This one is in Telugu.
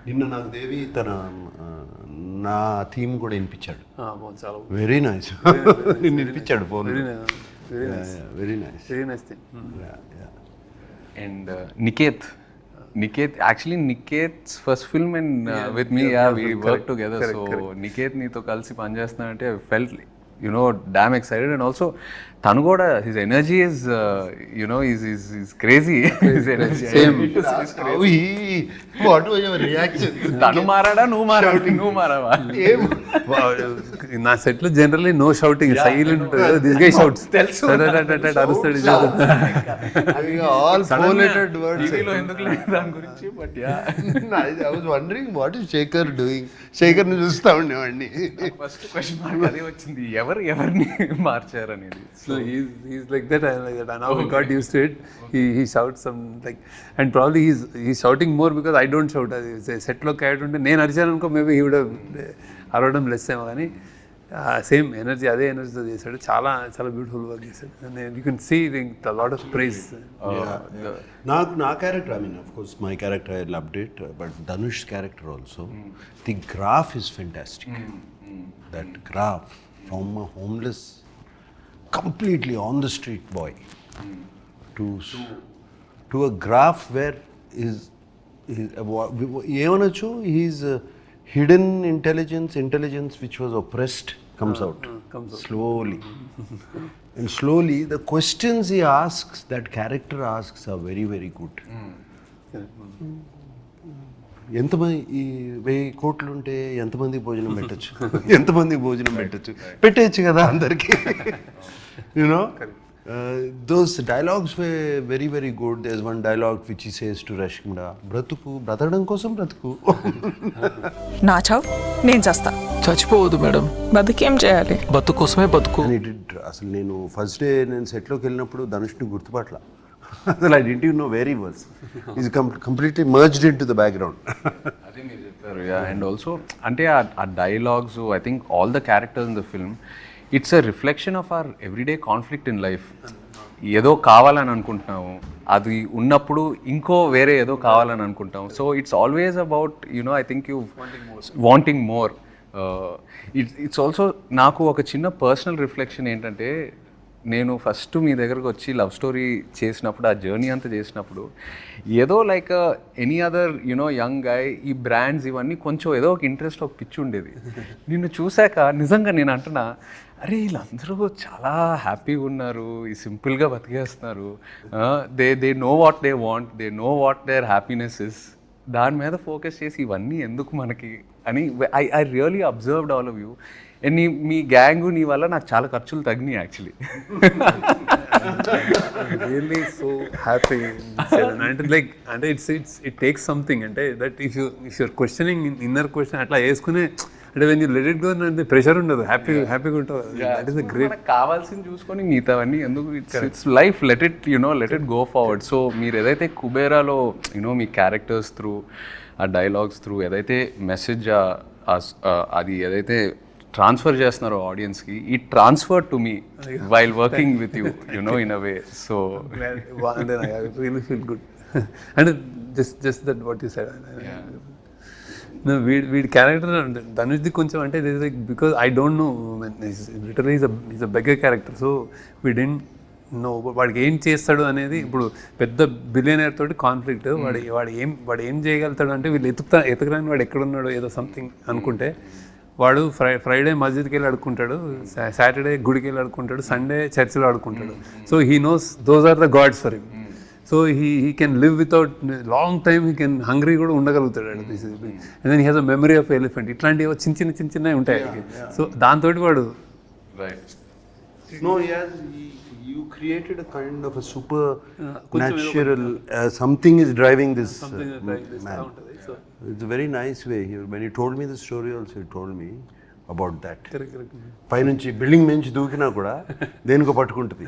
నిన్న నాకు దేవి తన నా థీమ్ కూడా వినిపించాడు. చాలా వెరీ నైస్. నిన్ను వినిపించాడు phone. Very nice thing. And Niket, actually Niket's first film and with me, we worked together. Niket neeto kalsi pani chestunante I felt, damn excited. And also tanu kuda, his energy is, is crazy. His energy. Same. What was your reaction? Tanu marada, nu marava. నా సెట్ లో జనరల్లీ నో షౌటింగ్, సైలెంట్ ఉంటుంది. దిస్ గై షౌట్స్, అరుస్తాడు. All four-lettered words. టీవీలో ఎందుకు లేదు దాని గురించి, but I was wondering what is Shekhar doing. Shekhar ని చూస్తా ఉండేవాడిని. ఫస్ట్ క్వశ్చన్ మార్క్ అదే వచ్చింది, ఎవరిని మార్చారు అనేది. So he's like that, I'm like that. And now we got used to it. He shouts some like, and probably he's shouting more because I don't shout. Set లో క్యారెక్టర్ ఉంటే నేను అరిచాను అనుకో, మేబీ he would have అరవడం లెస్ ఏమో, కానీ సేమ్ ఎనర్జీ, అదే ఎనర్జీతో చేశాడు. చాలా చాలా బ్యూటిఫుల్ వర్క్ చేశాడు. You can see lot of praise. నాకు నా character, I mean of course my character I loved it, but Dhanush character also, the graph is fantastic. That graph from a homeless, completely on the street boy to a graph where is ఏమనొచ్చు, his hidden intelligence which was oppressed comes out slowly. And slowly the questions he asks, that character asks, are very very good. ఎంతమంది ఈ 1000 కోట్లు ఉంటే ఎంతమంది భోజనం పెట్టచ్చు, ఎంతమంది భోజనం పెట్టచ్చు కదా అందరికి. Those dialogues were very very good. There's one dialogue which he says to Rashmida, బ్రతకడం కోసం బ్రతుకు. నా చావు నేను చేస్తా. చచ్చిపోవద్దు మేడం, బతుకేం చేయాలి, బతుకు కోసమే బతుకు. అసలు నేను ఫస్ట్ డే నేను సెట్లోకి వెళ్ళినప్పుడు ధనుష్ని గుర్తుపట్ల. అసలు I didn't even know where he was. He's completely merged into the background. అదే మీరు చెప్పారు. అండ్ ఆల్సో అంటే ఆ dialogues, I think all the characters in the film, it's a reflection of our everyday conflict in life. ఏదో కావాలని అనుకుంటున్నాము, అది ఉన్నప్పుడు ఇంకో వేరే ఏదో కావాలని అనుకుంటాం. So it's always about I think you wanting more. It's also నాకు ఒక చిన్న పర్సనల్ రిఫ్లెక్షన్ ఏంటంటే, నేను ఫస్ట్ మీ దగ్గరకు వచ్చి లవ్ స్టోరీ చేసినప్పుడు, ఆ జర్నీ అంతా చేసినప్పుడు, ఏదో like any other young guy, ఈ బ్రాండ్స్ ఇవన్నీ కొంచెం ఏదో ఒక ఇంట్రెస్ట్, ఒక పిచ్చి ఉండేది. నిన్ను చూశాక నిజంగా నేను అంటున్నా, అరే వీళ్ళందరూ చాలా హ్యాపీగా ఉన్నారు, ఈ సింపుల్గా బతికేస్తున్నారు, they know what they want, they know what their happiness is. దాని మీద ఫోకస్ చేసి ఇవన్నీ ఎందుకు మనకి అని I really observed all of you. And మీ గ్యాంగ్ నీ వల్ల నాకు చాలా ఖర్చులు తగ్గినాయి యాక్చువల్లీ. Really so happy. అంటే ఇట్ టేక్స్ సంథింగ్, అంటే that if you're questioning inner question అట్లా వేసుకునే, అంటే when you let it go అంటే ప్రెషర్ ఉండదు, హ్యాపీగా ఉంటుంది. That is the great. కావాల్సింది చూసుకొని మిగతావన్నీ ఎందుకు, it's life, let it go forward. So మీరు ఏదైతే కుబేరాలో మీ క్యారెక్టర్స్ త్రూ, ఆ డైలాగ్స్ త్రూ ఏదైతే మెసేజ్ అది ఏదైతే ట్రాన్స్ఫర్ చేస్తున్నారో ఆడియన్స్కి, ఈ transfer to me while working with you in a way. So I really feel good. And just that what you said. వీడి క్యారెక్టర్ ధనుష్ది కొంచెం అంటే because I don't know, literally is a beggar character. So we don't know వాడికి ఏం చేస్తాడు అనేది. ఇప్పుడు పెద్ద బిలియనర్ తోటి కాన్ఫ్లిక్ట్, వాడు ఏం చేయగలుగుతాడు అంటే, వీళ్ళు ఎతకడానికి వాడు ఎక్కడున్నాడో ఏదో సంథింగ్ అనుకుంటే, వాడు ఫ్రైడే మస్జిద్కి వెళ్ళి అడుక్కుంటాడు, సాటర్డే గుడికి వెళ్ళి అడుక్కుంటాడు, సండే చర్చిలో అడుక్కుంటాడు. So he knows those are the gods for him. So he can live without long time, he can hungry కూడా ఉండగలుగుతాడు. And then he has a memory of elephant. ఇట్లాంటివి చిన్నవి ఉంటాయి. సో దాంతో వాడు you created a kind of a supernatural something is driving this man. It's a very nice way. When you told me the story also, you told me about that. Correct. పైనుంచి బిల్డింగ్ నుంచి దూకినా కూడా దేనికో పట్టుకుంటుంది.